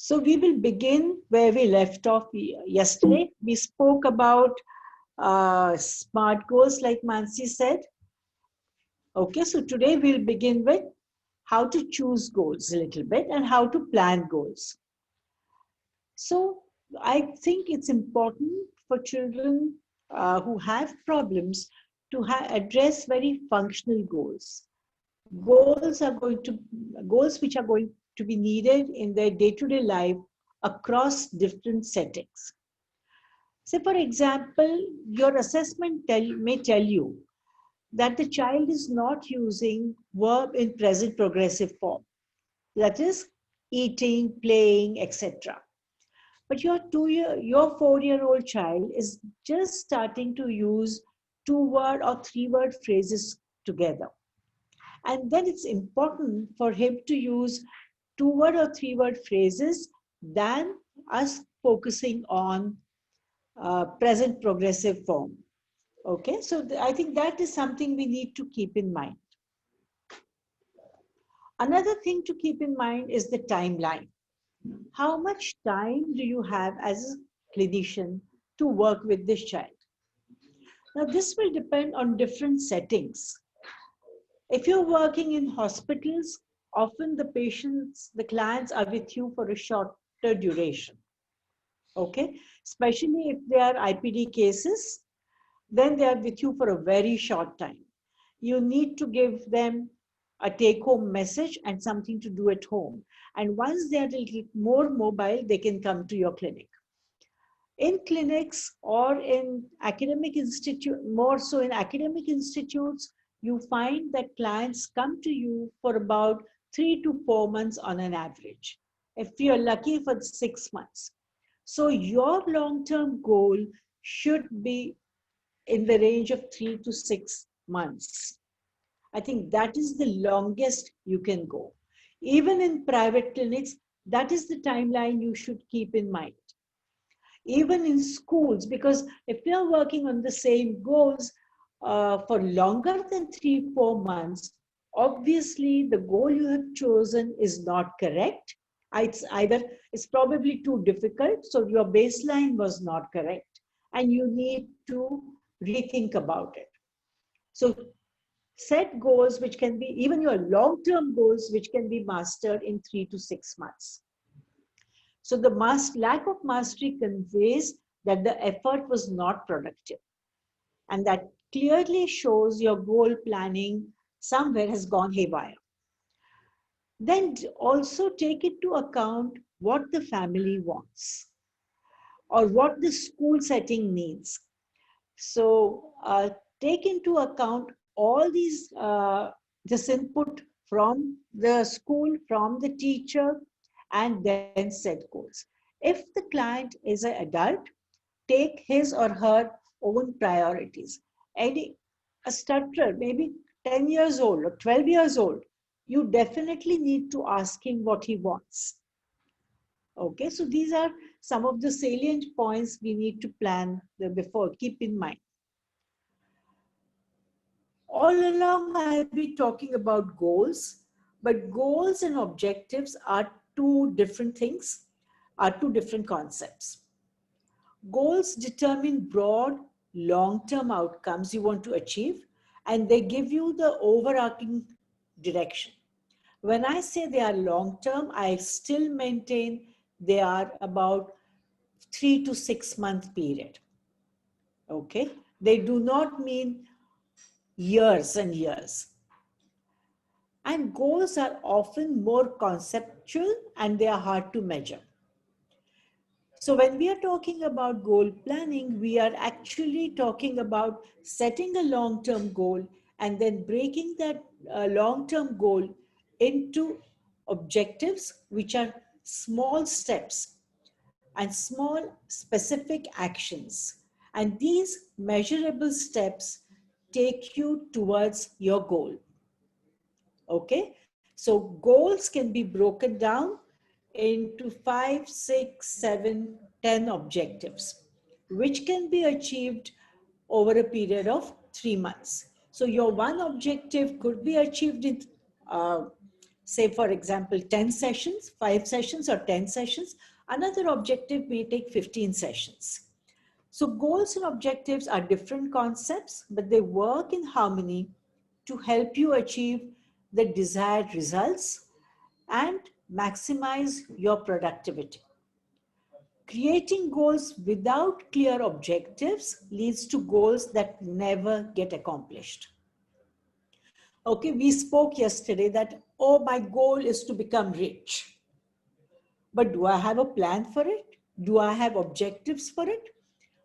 So we will begin where we left off yesterday. We spoke about SMART goals, like Mansi said. Okay, so today we'll begin with how to choose goals a little bit and how to plan goals. So I think it's important for children who have problems to address very functional goals. Goals which are going to be needed in their day-to-day life across different settings. Say, for example, your assessment may tell you that the child is not using verb in present progressive form. That is, eating, playing, etc. But your 4-year-old child is just starting to use 2-word or 3-word phrases together. And then it's important for him to use 2-word or 3-word phrases than us focusing on present progressive form. Okay, so I think that is something we need to keep in mind. Another thing to keep in mind is the timeline. How much time do you have as a clinician to work with this child? Now, this will depend on different settings. If you're working in hospitals, often the clients are with you for a shorter duration. Okay, especially if they are IPD cases, then they are with you for a very short time. You need to give them a take-home message and something to do at home. And once they are a little more mobile, they can come to your clinic. In clinics or in academic institute, more so in academic institutes, you find that clients come to you for about 3 to 4 months on an average. If you're lucky, for 6 months. So your long-term goal should be in the range of 3 to 6 months. I think that is the longest you can go. Even in private clinics, that is the timeline you should keep in mind. Even in schools, because if we are working on the same goals for longer than 3-4 months, obviously the goal you have chosen is not correct. It's probably too difficult, so your baseline was not correct, and you need to rethink about it. So set goals which can be, even your long-term goals, which can be mastered in 3 to 6 months. So the lack of mastery conveys that the effort was not productive. And that clearly shows your goal planning somewhere has gone haywire. Then also take into account what the family wants or what the school setting needs. So take into account all these, this input from the school, from the teacher, and then set goals. If the client is an adult, take his or her own priorities. A stutterer, maybe 10 years old or 12 years old, you definitely need to ask him what he wants. Okay, so these are some of the salient points we need to plan before, keep in mind. All along, I've been talking about goals, but goals and objectives are two different things, are two different concepts. Goals determine broad, long-term outcomes you want to achieve, and they give you the overarching direction. When I say they are long-term, I still maintain they are about 3 to 6 month period. Okay, they do not mean years and years. And goals are often more conceptual and they are hard to measure. So when we are talking about goal planning, we are actually talking about setting a long-term goal and then breaking that long-term goal into objectives, which are small steps and small specific actions. And these measurable steps take you towards your goal. Okay, so goals can be broken down into 5, 6, 7, 10 objectives, which can be achieved over a period of 3 months. So your one objective could be achieved in say for example, 10 sessions, 5 sessions or 10 sessions. Another objective may take 15 sessions. So goals and objectives are different concepts, but they work in harmony to help you achieve the desired results and maximize your productivity. Creating goals without clear objectives leads to goals that never get accomplished. Okay, we spoke yesterday that, oh, my goal is to become rich. But do I have a plan for it? Do I have objectives for it?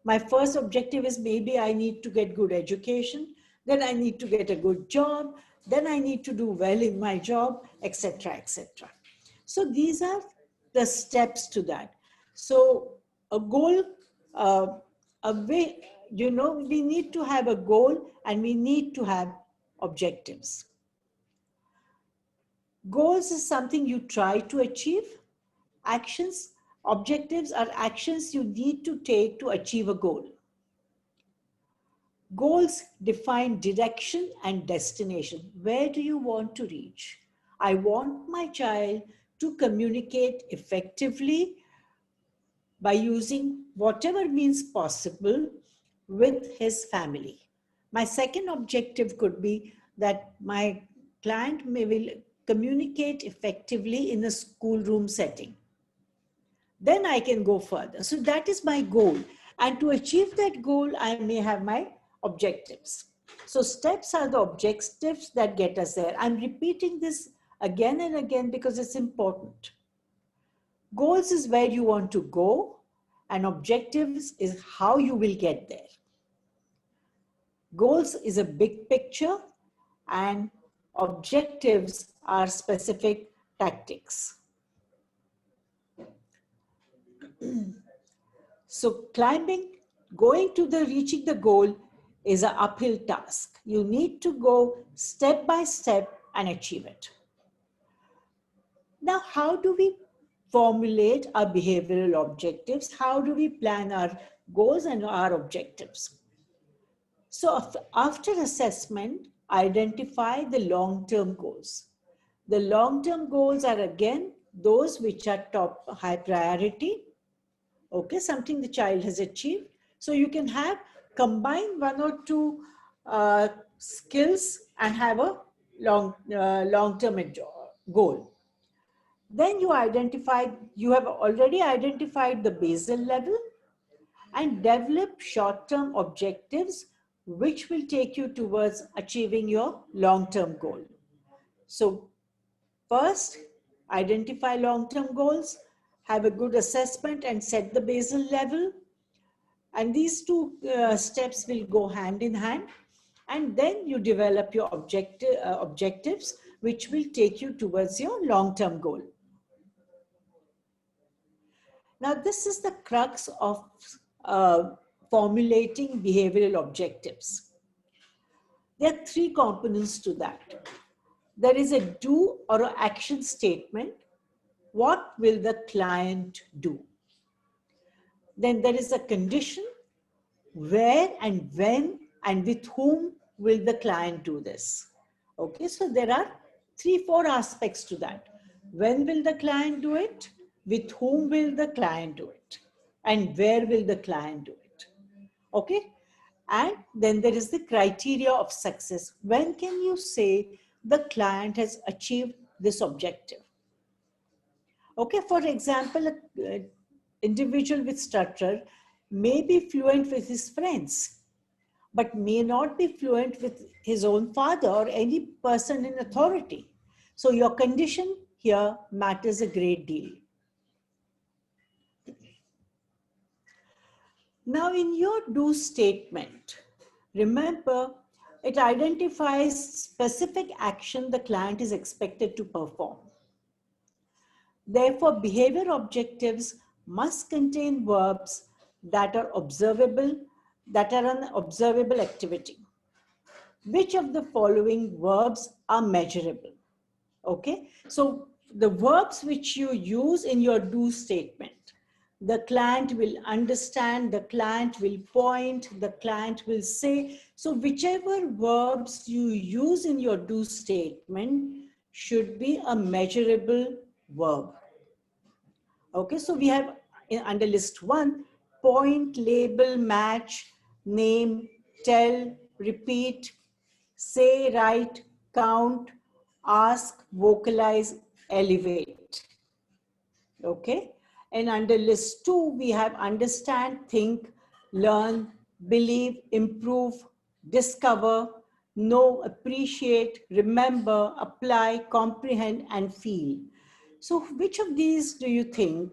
My first objective is maybe I need to get good education, then I need to get a good job, then I need to do well in my job, etc., etc. So these are the steps to that. So a goal, a way, we need to have a goal and we need to have objectives. Goals is something you try to achieve. Actions, objectives are actions you need to take to achieve a goal. Goals define direction and destination. Where do you want to reach? I want my child to communicate effectively by using whatever means possible with his family. My second objective could be that my client will communicate effectively in a schoolroom setting. Then I can go further. So that is my goal. And to achieve that goal, I may have my objectives. So steps are the objectives that get us there. I'm repeating this again and again because it's important. Goals is where you want to go, and objectives is how you will get there. Goals is a big picture, and objectives are specific tactics. So going to reaching the goal is an uphill task. You need to go step by step and achieve it. Now, how do we formulate our behavioral objectives? How do we plan our goals and our objectives? So after assessment, identify the long-term goals. The long-term goals are again those which are top high priority. Okay, something the child has achieved. So you can combine one or two skills and have a long-term goal. Then you have already identified the basal level and develop short-term objectives which will take you towards achieving your long-term goal. So first, identify long-term goals, have a good assessment and set the basal level. And these two steps will go hand in hand. And then you develop your objectives, which will take you towards your long-term goal. Now, this is the crux of formulating behavioral objectives. There are three components to that. There is a do or an action statement. What will the client do? Then there is a condition. Where and when and with whom will the client do this? Okay, so there are 3-4 aspects to that. When will the client do it? With whom will the client do it? And where will the client do it? Okay, and then there is the criteria of success. When can you say the client has achieved this objective? Okay, for example, an individual with stutter may be fluent with his friends, but may not be fluent with his own father or any person in authority. So your condition here matters a great deal. Now in your do statement, remember it identifies specific action the client is expected to perform. Therefore, behavior objectives must contain verbs that are observable, that are an observable activity. Which of the following verbs are measurable? Okay, so the verbs which you use in your do statement, the client will understand, the client will point, the client will say. So whichever verbs you use in your do statement, should be a measurable verb. Okay, so we have under list 1, point, label, match, name, tell, repeat, say, write, count, ask, vocalize, elevate. Okay, and under list 2, we have understand, think, learn, believe, improve, discover, know, appreciate, remember, apply, comprehend, and feel. So which of these do you think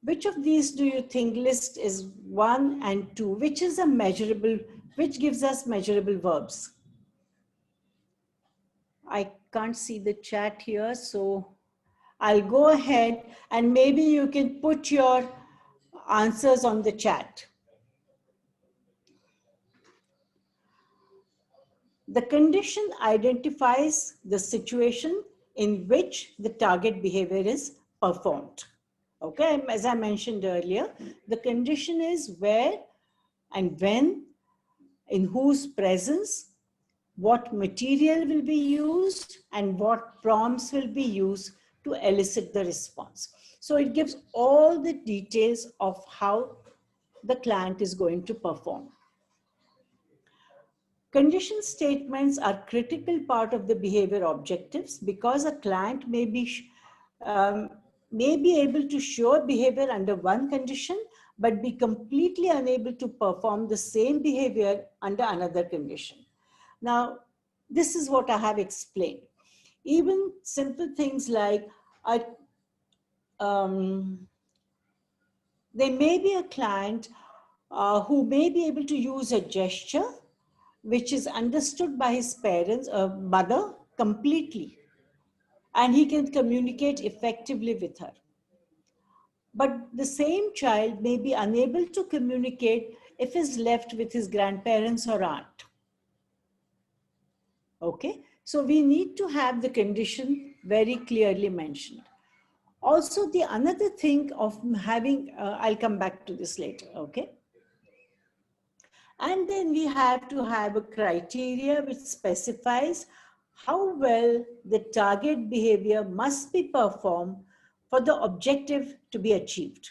which of these do you think list is 1 and 2? Which is a measurable, which gives us measurable verbs? I can't see the chat here, so I'll go ahead and maybe you can put your answers on the chat. The condition identifies the situation in which the target behavior is performed. Okay, as I mentioned earlier, the condition is where and when, in whose presence, what material will be used, and what prompts will be used to elicit the response. So it gives all the details of how the client is going to perform. Condition statements are critical part of the behavior objectives because a client may be able to show behavior under one condition, but be completely unable to perform the same behavior under another condition. Now, this is what I have explained. Even simple things like there may be a client who may be able to use a gesture which is understood by his parents or mother completely, and he can communicate effectively with her. But the same child may be unable to communicate if he's left with his grandparents or aunt. Okay, so we need to have the condition very clearly mentioned. Also, the another thing of having, I'll come back to this later, okay? And then we have to have a criteria which specifies how well the target behavior must be performed for the objective to be achieved.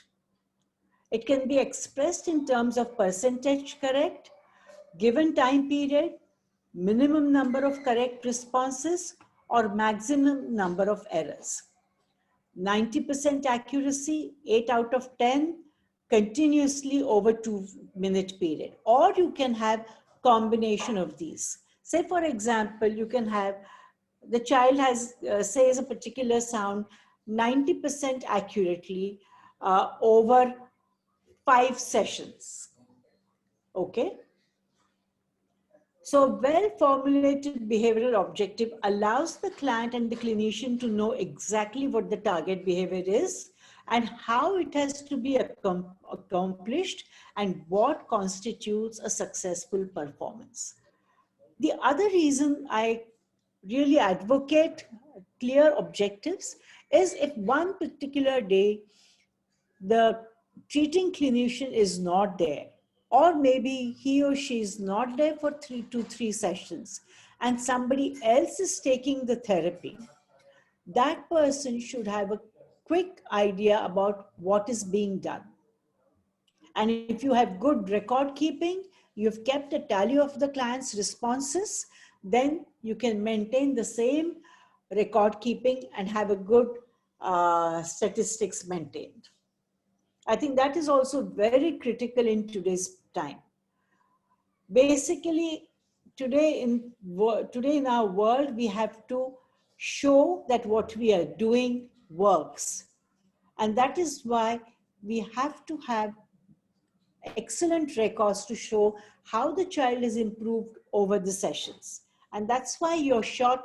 It can be expressed in terms of percentage correct, given time period, minimum number of correct responses, or maximum number of errors. 90% accuracy, 8 out of 10, continuously over 2-minute period. Or you can have combination of these. Say, for example, you can have, the child has, says a particular sound 90% accurately over 5 sessions. Okay? So well-formulated behavioral objective allows the client and the clinician to know exactly what the target behavior is and how it has to be accomplished and what constitutes a successful performance. The other reason I really advocate clear objectives is if one particular day the treating clinician is not there, or maybe he or she is not there for 3 to 3 sessions and somebody else is taking the therapy, that person should have a quick idea about what is being done. And if you have good record keeping, you've kept a tally of the client's responses, then you can maintain the same record keeping and have a good statistics maintained. I think that is also very critical in today's time. Basically, today in our world, we have to show that what we are doing works. And that is why we have to have excellent records to show how the child is improved over the sessions. And that's why your short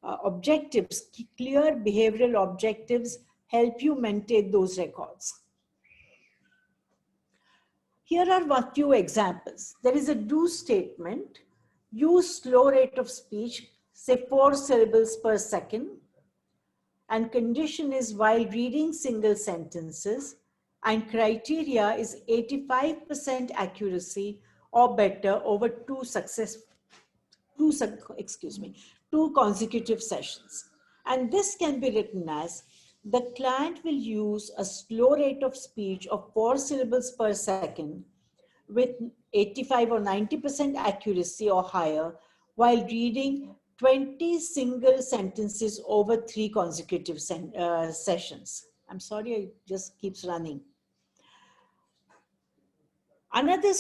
objectives, clear behavioral objectives, help you maintain those records. Here are a few examples. There is a do statement. Use slow rate of speech, say 4 syllables per second. And condition is while reading single sentences. And criteria is 85% accuracy or better over 2 two consecutive sessions. And this can be written as the client will use a slow rate of speech of 4 syllables per second with 85 or 90% accuracy or higher while reading 20 single sentences over 3 consecutive sessions. I'm sorry, it just keeps running. Another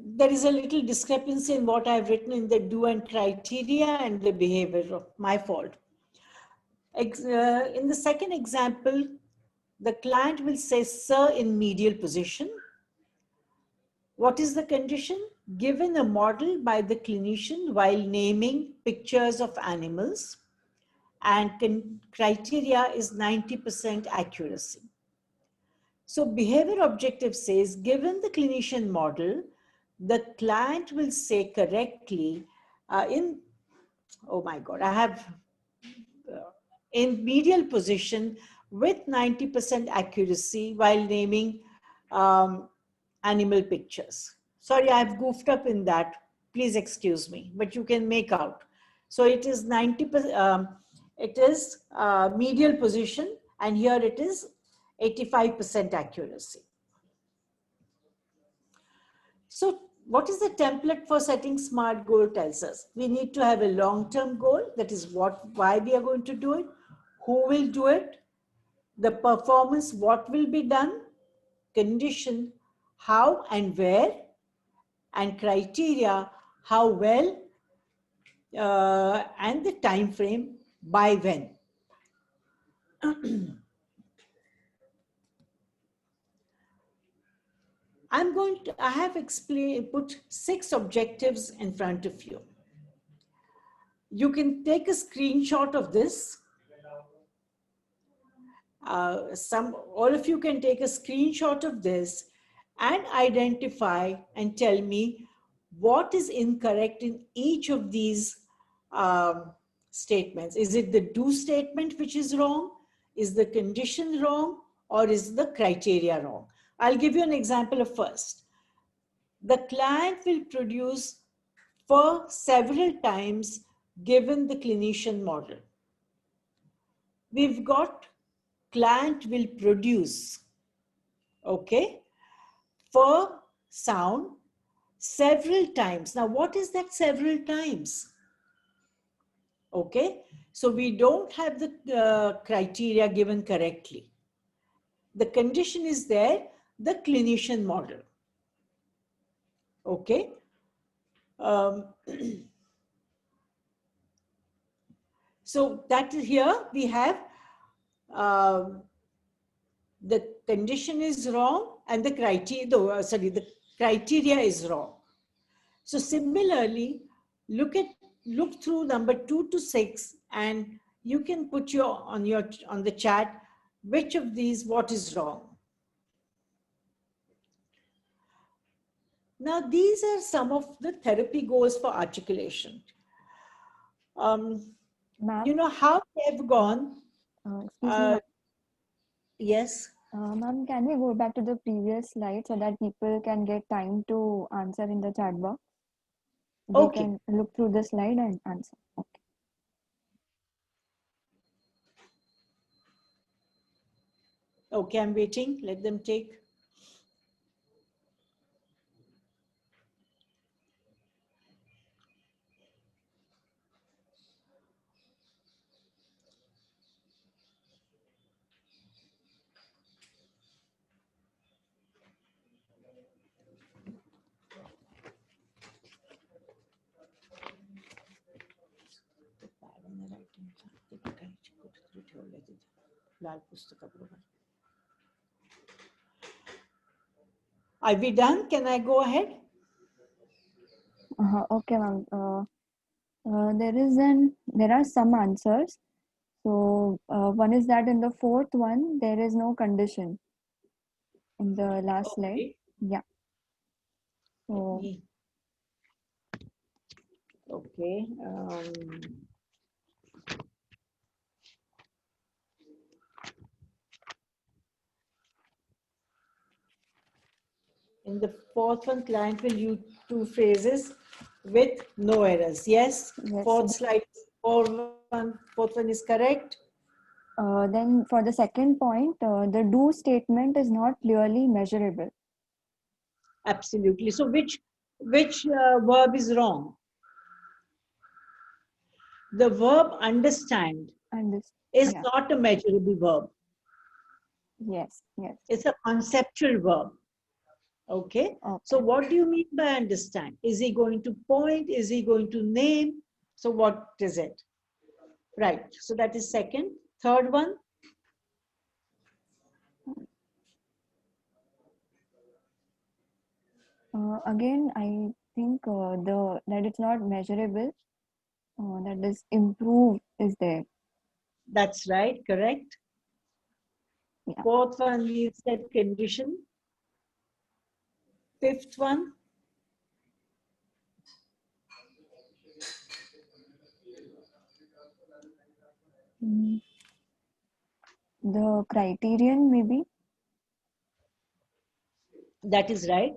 there is a little discrepancy in what I've written in the do and criteria and the behavior, my fault. In the second example, the client will say, sir, in medial position. What is the condition? Given a model by the clinician while naming pictures of animals, and criteria is 90% accuracy. So behavior objective says, given the clinician model, the client will say correctly in medial position with 90% accuracy while naming animal pictures. Sorry, I've goofed up in that. Please excuse me, but you can make out. So it is 90%, it is medial position, and here it is 85% accuracy. So what is the template for setting SMART goal tells us? We need to have a long-term goal. That is why we are going to do it, who will do it, the performance, what will be done, condition, how and where, and criteria, how well, and the time frame, by when. I have put 6 objectives in front of you. You can take a screenshot of this. All of you can take a screenshot of this and identify and tell me what is incorrect in each of these statements. Is it the do statement which is wrong? Is the condition wrong? Or is the criteria wrong? I'll give you an example of first. The client will produce for several times given the clinician model. We've got client will produce, okay, for sound several times. Now, what is that several times? Okay, so we don't have the criteria given correctly. The condition is there, the clinician model. Okay. So that is here we have the condition is wrong and the criteria, the criteria is wrong. So similarly, look through number 2 to 6, and you can put on the chat which of these what is wrong. Now these are some of the therapy goals for articulation. You know how they've gone. Excuse me. Yes. Ma'am, can we go back to the previous slide so that people can get time to answer in the chat box? They can look through the slide and answer. Okay. Okay, I'm waiting. Let them take. Are we done? Can I go ahead? Okay, ma'am. There are some answers. So one is that in the fourth one, there is no condition in the last slide. Yeah. So, okay. In the fourth one, client will use 2 phrases. with no errors. Yes, Yes. fourth slide, fourth one is correct. Then for the second point, the do statement is not clearly measurable. Absolutely. So which verb is wrong? The verb understand And this, is yeah, not a measurable verb. yes, yes. It's a conceptual verb. Okay. So Okay. what do you mean by understand? Is he going to point? Is he going to name? So what is it? Right. So that is second. Third one. Again, I think that it's not measurable. That is improve is there. That's right. Correct. Yeah. Fourth one is that condition. Fifth one. Mm, the criterion maybe. That is right.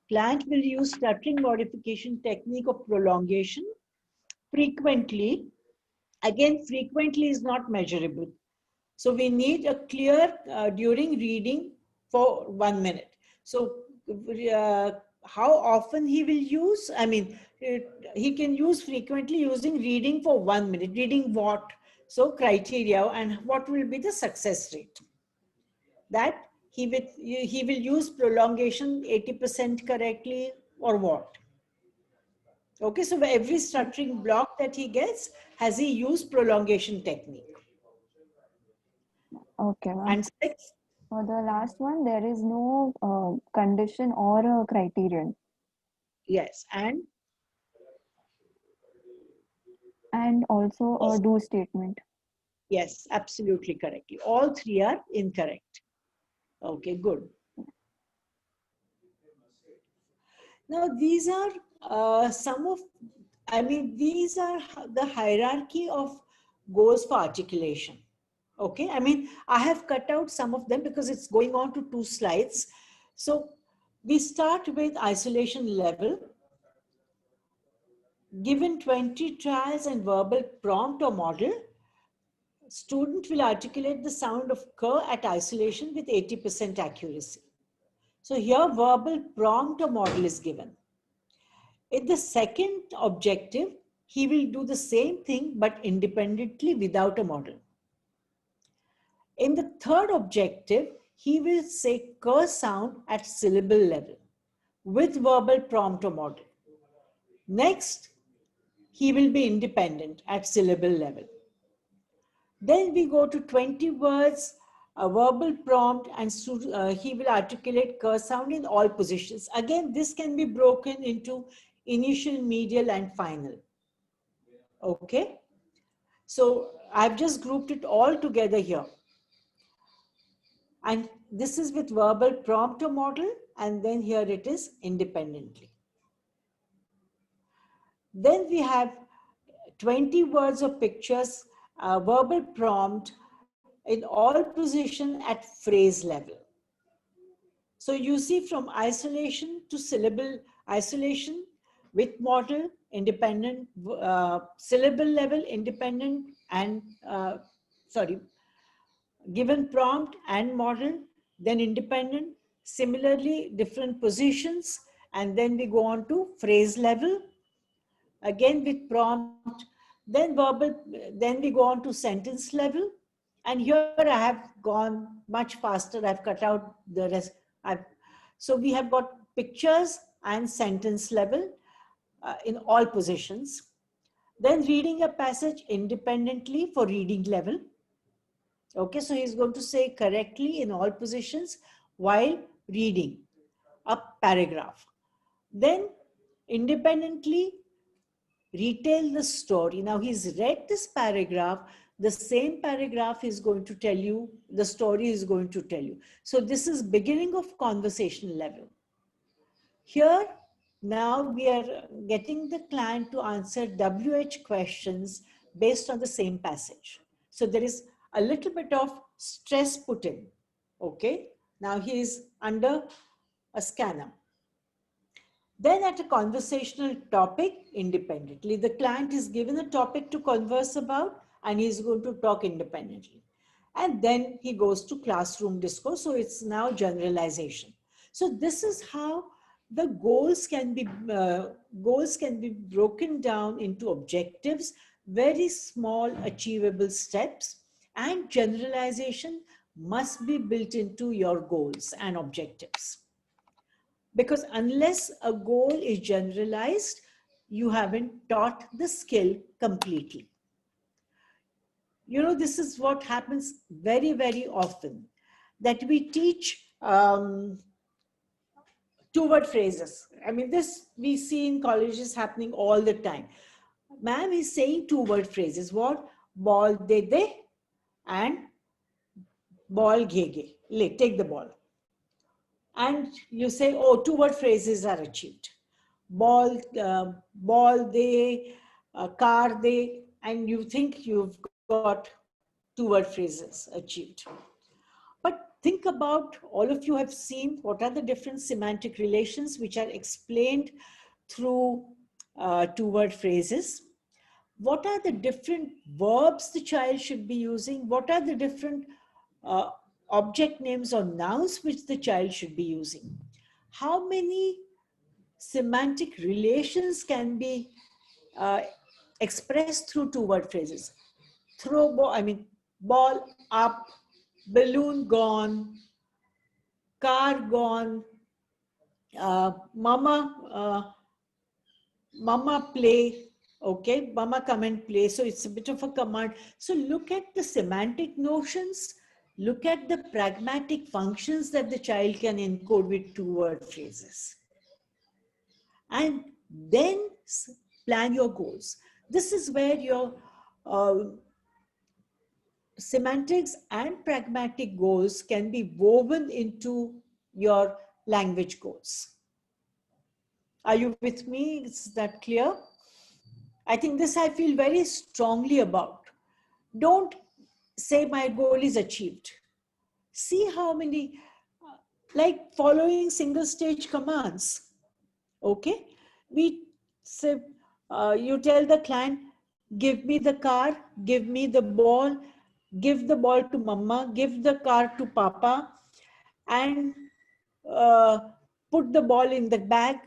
Plant will use stuttering modification technique of prolongation frequently. Again, frequently is not measurable. So we need a clear during reading for 1 minute. So how often he will use? I mean, he can use frequently using reading for 1 minute. Reading what? So criteria and what will be the success rate? That he will use prolongation 80% correctly or what? Okay, so every stuttering block that he gets, has he used prolongation technique? Okay, ma'am. And six, For the last one, there is no condition or a criterion. yes, and And also a yes, do statement. yes, absolutely correctly. All three are incorrect. Okay, good. Now these are some of, I mean, these are the hierarchy of goals for articulation. Okay, I mean, I have cut out some of them because it's going on to 2 slides. So we start with isolation level. Given 20 trials and verbal prompt or model, student will articulate the sound of cur at isolation with 80% accuracy. So here verbal prompt or model is given. In the second objective, he will do the same thing but independently without a model. In the third objective, he will say cur sound at syllable level with verbal prompt or model. Next, he will be independent at syllable level. Then we go to 20 words, a verbal prompt, and he will articulate cur sound in all positions. Again, this can be broken into initial, medial, and final. Okay? So I've just grouped it all together here. And this is with verbal prompt or model, and then here it is independently. Then we have 20 words of pictures, verbal prompt in all position at phrase level. So you see from isolation to syllable isolation with model, independent, syllable level, independent, and given prompt and model, then independent, similarly different positions, and then we go on to phrase level, again with prompt, then verbal, then we go on to sentence level. And here I have gone much faster. I've cut out the rest. So we have got pictures and sentence level in all positions. Then reading a passage independently for reading level. Okay, so he's going to say correctly in all positions while reading a paragraph. Then independently retell the story. Now he's read this paragraph, the same paragraph is going to tell you, the story is going to tell you. So this is beginning of conversation level. Here, now we are getting the client to answer WH questions based on the same passage. So there is a little bit of stress put in. Okay, now he is under a scanner. Then at a conversational topic, independently. The client is given a topic to converse about and he's going to talk independently. And then he goes to classroom discourse. So it's now generalization. So this is how the goals can be broken down into objectives, very small achievable steps, and generalization must be built into your goals and objectives. Because unless a goal is generalized, you haven't taught the skill completely. You know, this is what happens very, very often, that we teach two-word phrases. I mean, this we see in colleges happening all the time. Ma'am is saying two-word phrases. What? Ball de and ball ghege. Take the ball. And you say, oh, two-word phrases are achieved. Ball de, car de, and you think you've got two-word phrases achieved. But think about, all of you have seen what are the different semantic relations which are explained through two-word phrases. What are the different verbs the child should be using? What are the different object names or nouns which the child should be using? How many semantic relations can be expressed through two-word phrases? Throw ball, I mean, ball up, balloon gone, car gone, mama play, okay, mama come and play. So it's a bit of a command. So look at the semantic notions, look at the pragmatic functions that the child can encode with two-word phrases. And then plan your goals. This is where your semantics and pragmatic goals can be woven into your language goals. Are you with me? Is that clear? I think this I feel very strongly about. Don't say my goal is achieved. See how many, like following single stage commands. Okay, we say, you tell the client, give me the car, give me the ball, give the ball to mama, give the car to papa, and put the ball in the bag,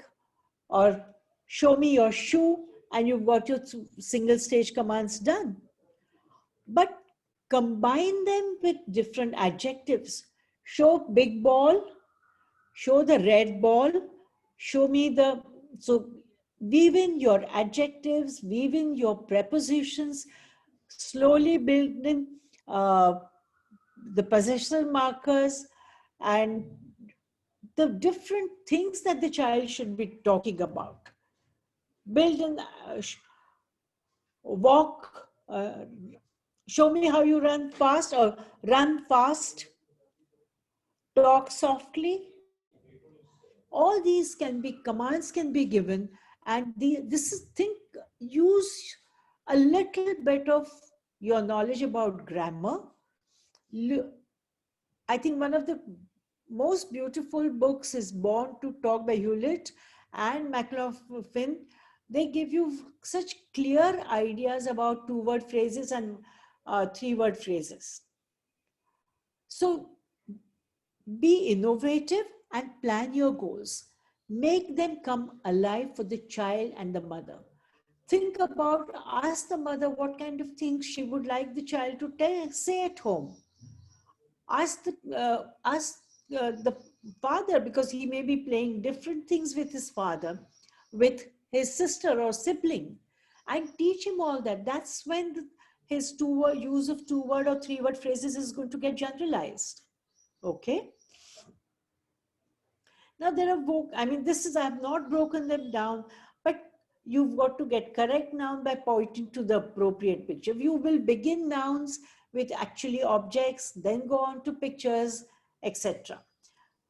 or show me your shoe, and you've got your single stage commands done. But combine them with different adjectives. Show big ball, show the red ball, show me the, so weave in your adjectives, weave in your prepositions, slowly build in the possessional markers and the different things that the child should be talking about. Build in, walk, show me how you run fast, or run fast, talk softly. All these can be, commands can be given, and this is, use a little bit of your knowledge about grammar. I think one of the most beautiful books is Born to Talk by Hewlett and McLaughlin. They give you such clear ideas about two-word phrases and three-word phrases. So be innovative and plan your goals. Make them come alive for the child and the mother. Think about, ask the mother what kind of things she would like the child to say at home. Ask the father, because he may be playing different things with his father, with his sister or sibling, and teach him all that. That's when his use of two-word or three-word phrases is going to get generalized. Okay. Now there are, I mean, this is, I have not broken them down, but you've got to get correct noun by pointing to the appropriate picture. You will begin nouns with actually objects, then go on to pictures, etc.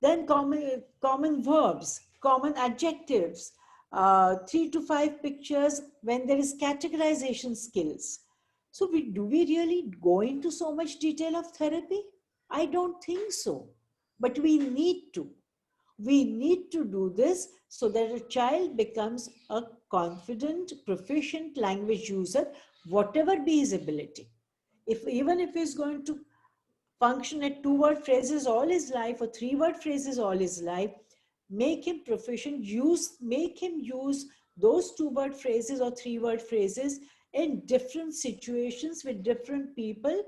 Then common verbs, common adjectives, 3 to 5 pictures when there is categorization skills. So do we really go into so much detail of therapy? I don't think so, but we need to. We need to do this so that a child becomes a confident, proficient language user, whatever be his ability. Even if he's going to function at 2-word phrases all his life or 3-word phrases all his life, make him proficient, make him use those 2-word phrases or 3-word phrases in different situations with different people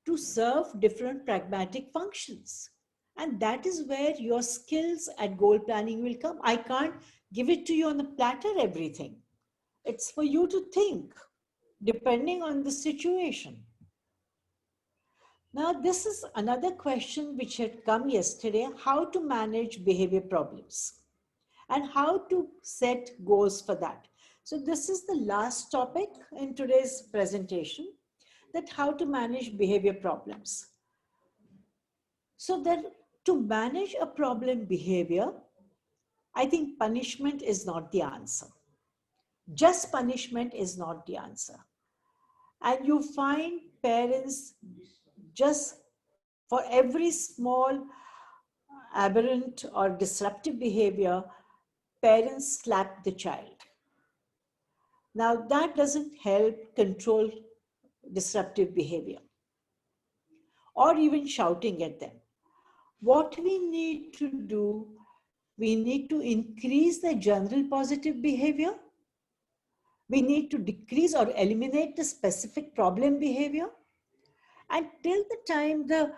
to serve different pragmatic functions. And that is where your skills at goal planning will come. I can't give it to you on a platter, everything. It's for you to think, depending on the situation. Now, this is another question which had come yesterday, how to manage behavior problems and how to set goals for that. So this is the last topic in today's presentation, that how to manage behavior problems. So that to manage a problem behavior, I think punishment is not the answer. Just punishment is not the answer. And you find parents just for every small aberrant or disruptive behavior, parents slap the child. Now that doesn't help control disruptive behavior or even shouting at them. What we need to do, we need to increase the general positive behavior. We need to decrease or eliminate the specific problem behavior. And till the time the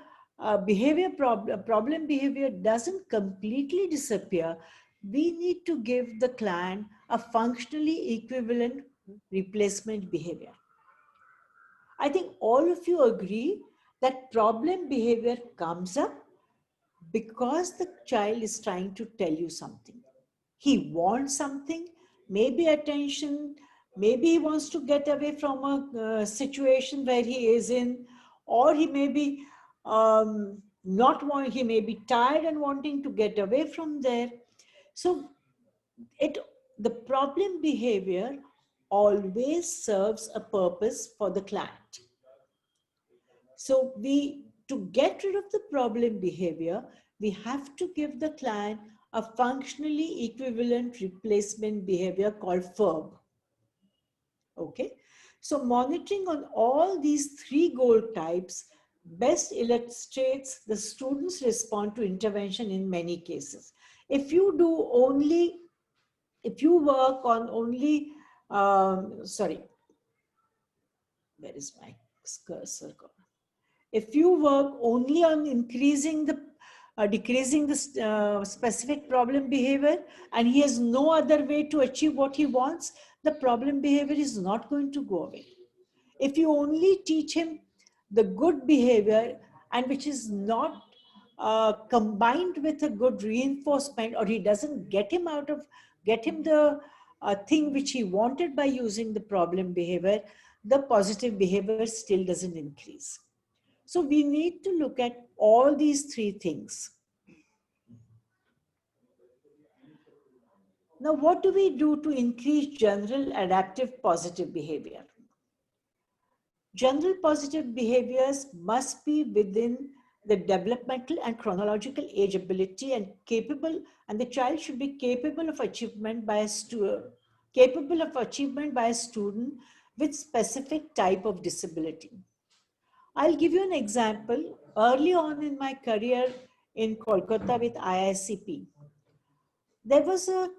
problem behavior doesn't completely disappear, we need to give the client a functionally equivalent replacement behavior. I think all of you agree that problem behavior comes up because the child is trying to tell you something. He wants something, maybe attention, maybe he wants to get away from a situation where he is in, or he may be he may be tired and wanting to get away from there. So the problem behavior always serves a purpose for the client. So to get rid of the problem behavior, we have to give the client a functionally equivalent replacement behavior called FERB. Okay, so monitoring on all these 3 goal types best illustrates the student's response to intervention in many cases. If you work on only, where is my cursor? If you work only on decreasing the specific problem behavior and he has no other way to achieve what he wants, the problem behavior is not going to go away. If you only teach him the good behavior and which is not combined with a good reinforcement, or he doesn't get him the thing which he wanted by using the problem behavior, the positive behavior still doesn't increase. So we need to look at all these 3 things. Now, what do we do to increase general adaptive positive behavior? General positive behaviors must be within the developmental and chronological age ability and the child should be capable of achievement by a student with specific type of disability. I'll give you an example. Early on in my career in Kolkata with IICP, there was a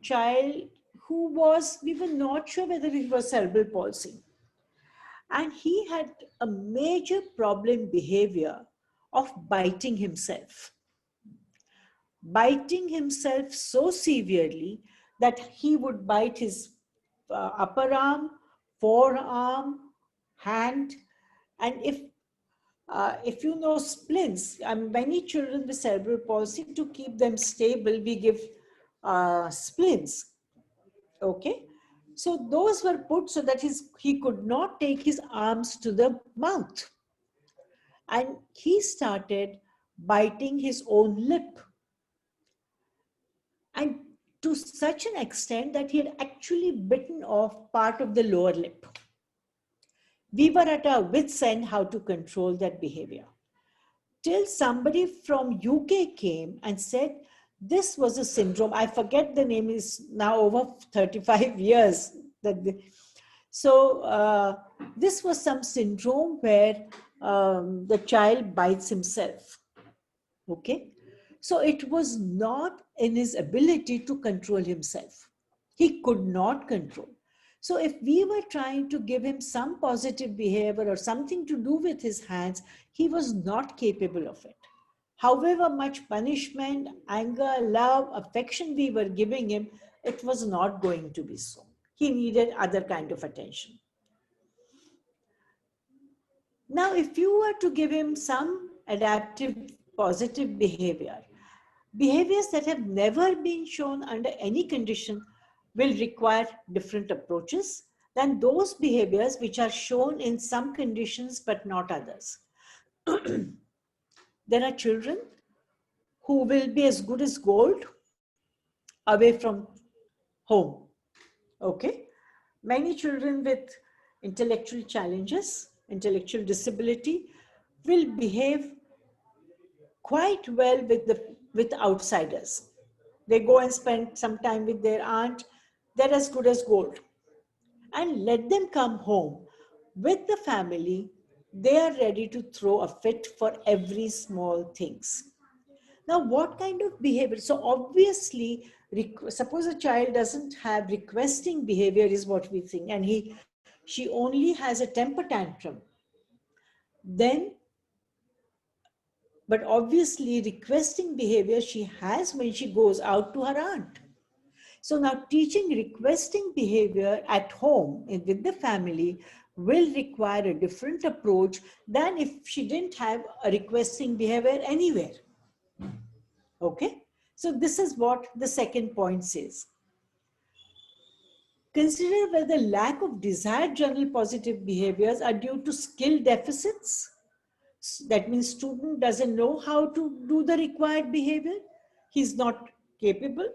child we were not sure whether it was cerebral palsy. And he had a major problem behavior of biting himself. Biting himself so severely that he would bite his upper arm, forearm, hand, and if you know splints, many children with cerebral palsy, to keep them stable, we give splints. Okay, so those were put so that he could not take his arms to the mouth, and he started biting his own lip, and to such an extent that he had actually bitten off part of the lower lip. We were at our wits' end how to control that behavior. Till somebody from UK came and said, This was a syndrome. I forget the name, is now over 35 years. This was some syndrome where the child bites himself. Okay. So it was not in his ability to control himself. He could not control. So if we were trying to give him some positive behavior or something to do with his hands, he was not capable of it. However much punishment, anger, love, affection we were giving him, it was not going to be so. He needed other kind of attention. Now, if you were to give him some adaptive positive behavior, behaviors that have never been shown under any condition will require different approaches than those behaviors which are shown in some conditions but not others. There are children who will be as good as gold away from home. Okay? Many children with intellectual challenges, intellectual disability, will behave quite well with outsiders. They go and spend some time with their aunt, they're as good as gold. And let them come home with the family, they are ready to throw a fit for every small things. Now, what kind of behavior? So obviously, suppose a child doesn't have requesting behavior is what we think, and she only has a temper tantrum. Then, but obviously requesting behavior she has when she goes out to her aunt. So now teaching requesting behavior at home and with the family will require a different approach than if she didn't have a requesting behavior anywhere. Okay, so this is what the second point says. Consider whether lack of desired general positive behaviors are due to skill deficits. That means student doesn't know how to do the required behavior. He's not capable.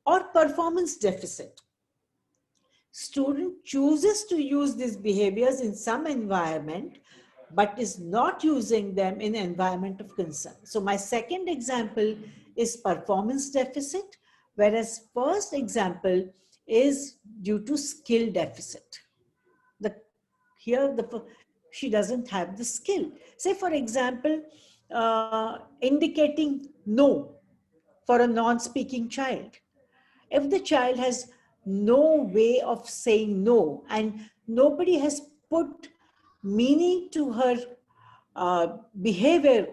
Or performance deficit. Student chooses to use these behaviors in some environment, but is not using them in environment of concern. So my second example is performance deficit, whereas first example is due to skill deficit. She doesn't have the skill. Say for example, indicating no for a non-speaking child. If the child has no way of saying no and nobody has put meaning to her behavior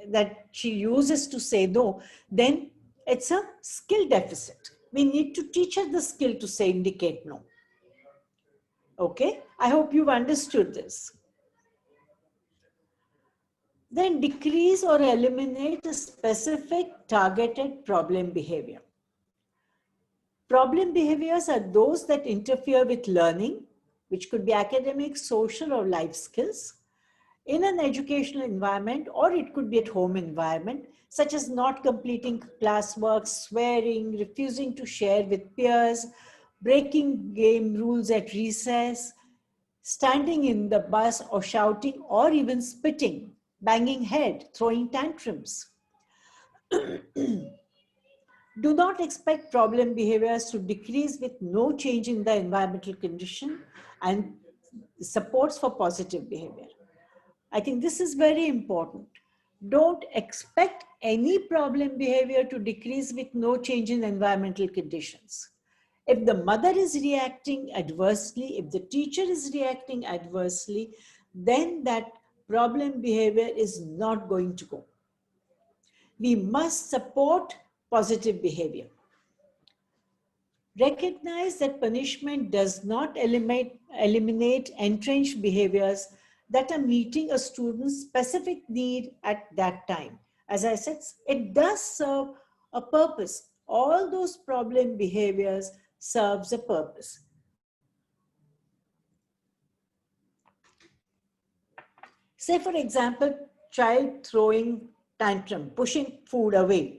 that she uses to say no, then it's a skill deficit. We need to teach her the skill to say indicate no. Okay, I hope you've understood this. Then decrease or eliminate a specific targeted problem behavior. Problem behaviors are those that interfere with learning, which could be academic, social, or life skills, in an educational environment, or it could be at home environment, such as not completing classwork, swearing, refusing to share with peers, breaking game rules at recess, standing in the bus or shouting or even spitting, banging head, throwing tantrums. Do not expect problem behaviors to decrease with no change in the environmental condition and supports for positive behavior. I think this is very important. Don't expect any problem behavior to decrease with no change in environmental conditions. If the mother is reacting adversely, if the teacher is reacting adversely, then that problem behavior is not going to go. We must support positive behavior. Recognize that punishment does not eliminate entrenched behaviors that are meeting a student's specific need at that time. As I said, it does serve a purpose. All those problem behaviors serves a purpose. Say, for example, child throwing tantrum, pushing food away.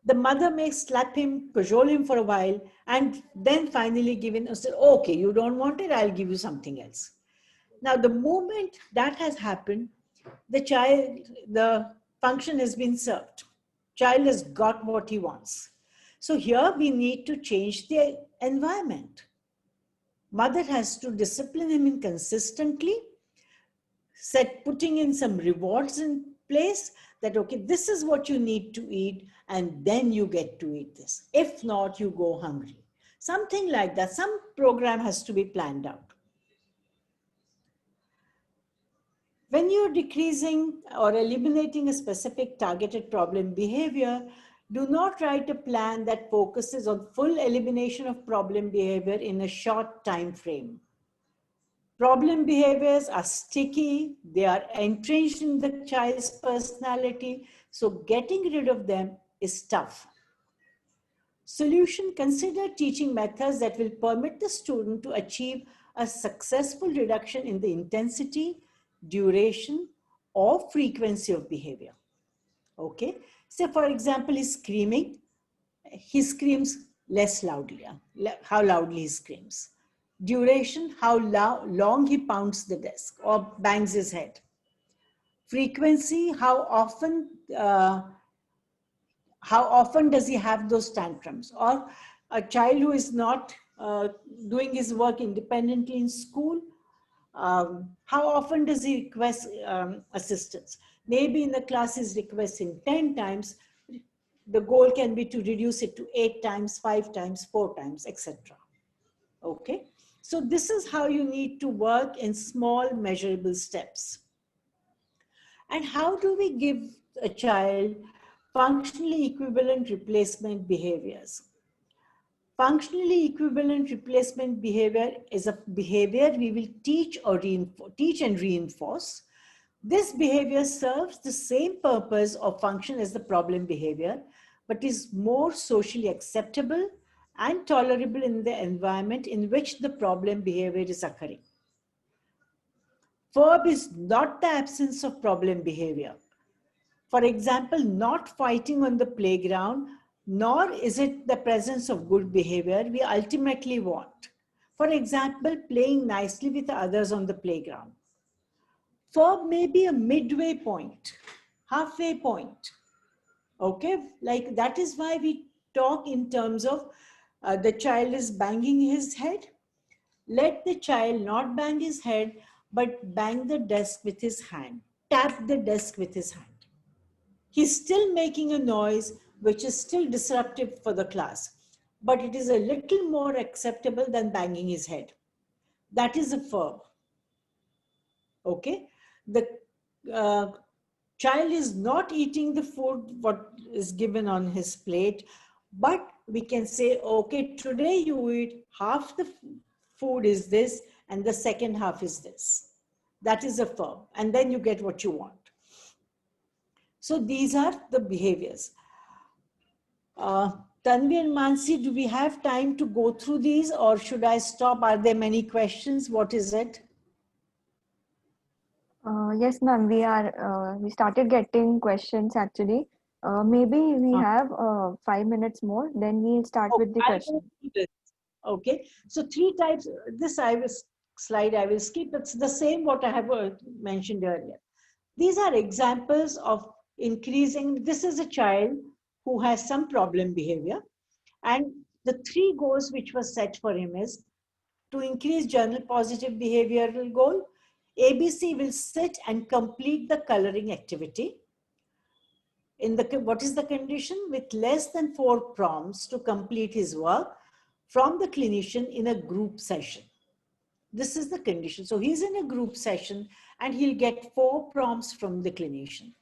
The mother may slap him, cajole him for a while, and then finally give in and say, okay, you don't want it, I'll give you something else. Now, the moment that has happened, the function has been served. Child has got what he wants. So here we need to change the environment. Mother has to discipline him in consistently, putting in some rewards in place that, okay, this is what you need to eat, and then you get to eat this. If not, you go hungry. Something like that. Some program has to be planned out. When you're decreasing or eliminating a specific targeted problem behavior, do not write a plan that focuses on full elimination of problem behavior in a short time frame. Problem behaviors are sticky, they are entrenched in the child's personality, so getting rid of them is tough. Solution: consider teaching methods that will permit the student to achieve a successful reduction in the intensity, duration, or frequency of behavior. Okay, so for example, he's screaming, he screams less loudly, how loudly he screams. Duration, how long he pounds the desk or bangs his head. Frequency, how often does he have those tantrums? Or a child who is not doing his work independently in school, how often does he request assistance? Maybe in the class he's requesting 10 times. The goal can be to reduce it to 8 times, 5 times, 4 times, etc. Okay, so this is how you need to work in small measurable steps. And how do we give a child functionally equivalent replacement behaviors? Functionally equivalent replacement behavior is a behavior we will teach and reinforce. This behavior serves the same purpose or function as the problem behavior, but is more socially acceptable and tolerable in the environment in which the problem behavior is occurring. Verb is not the absence of problem behavior. For example, not fighting on the playground, nor is it the presence of good behavior we ultimately want. For example, playing nicely with others on the playground. Verb may be a midway point, halfway point. Okay, like that is why we talk in terms of the child is banging his head. Let the child not bang his head, but bang the desk with his hand, tap the desk with his hand. He's still making a noise which is still disruptive for the class, but it is a little more acceptable than banging his head. That is a verb. Okay, the child is not eating the food what is given on his plate, but we can say, okay, today you eat half the food is this and the second half is this. That is a verb, and then you get what you want. So these are the behaviors. Tanvi and Mansi, do we have time to go through these, or should I stop? Are there many questions? What is it? Yes, ma'am. We started getting questions actually. Maybe we have 5 minutes more, then we'll start with the question. Okay, so 3 types. This slide I will skip. It's the same what I have mentioned earlier. These are examples of increasing. This is a child who has some problem behavior, and the 3 goals which were set for him is to increase general positive behavioral goal. ABC will sit and complete the coloring activity. What is the condition? With less than 4 prompts to complete his work from the clinician in a group session. This is the condition. So he's in a group session and he'll get 4 prompts from the clinician.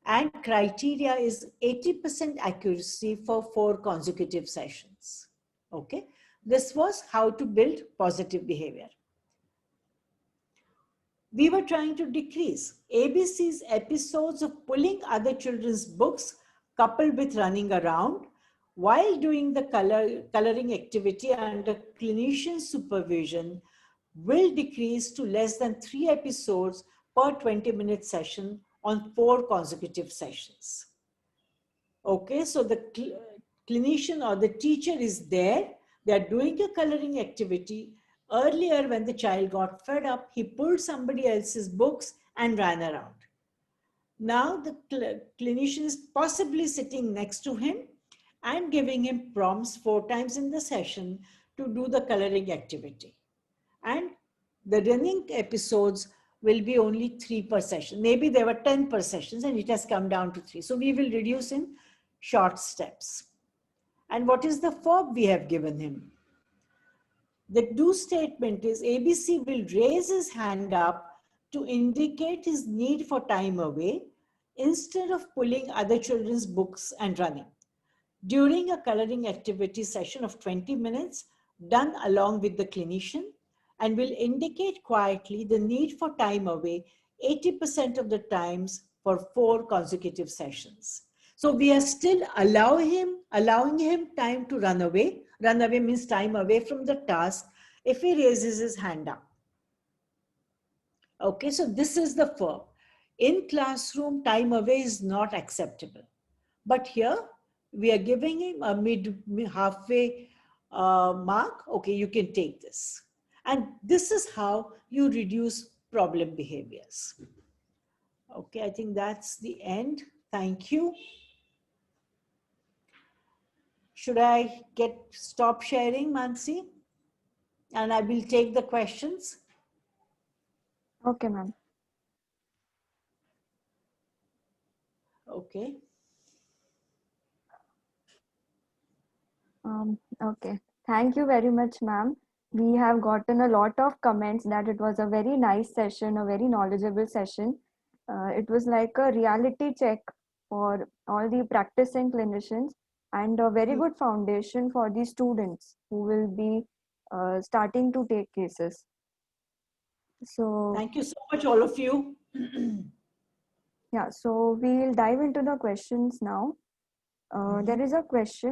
And criteria is 80% accuracy for 4 consecutive sessions. Okay. This was how to build positive behavior. We were trying to decrease ABC's episodes of pulling other children's books coupled with running around while doing the coloring activity under clinician supervision will decrease to less than 3 episodes per 20-minute session on 4 consecutive sessions. Okay, so the clinician or the teacher is there, they're doing a coloring activity. Earlier, when the child got fed up, he pulled somebody else's books and ran around. Now the clinician is possibly sitting next to him and giving him prompts 4 times in the session to do the coloring activity. And the running episodes will be only 3 per session. Maybe there were 10 per sessions and it has come down to 3. So we will reduce in short steps. And what is the fob we have given him? The do statement is ABC will raise his hand up to indicate his need for time away instead of pulling other children's books and running. During a coloring activity session of 20 minutes, done along with the clinician, and will indicate quietly the need for time away 80% of the times for 4 consecutive sessions. So we are still allowing him time to run away. Run away means time away from the task if he raises his hand up. Okay, so this is the verb. In classroom, time away is not acceptable. But here, we are giving him a halfway mark. Okay, you can take this. And this is how you reduce problem behaviors. Okay, I think that's the end. Thank you. Should I stop sharing, Mansi? And I will take the questions. Okay, ma'am. Okay. Okay. Thank you very much, ma'am. We have gotten a lot of comments that it was a very nice session, a very knowledgeable session. It was like a reality check for all the practicing clinicians and a very good foundation for the students who will be starting to take cases. So thank you so much, all of you. yeah, so we'll dive into the questions now. There is a question.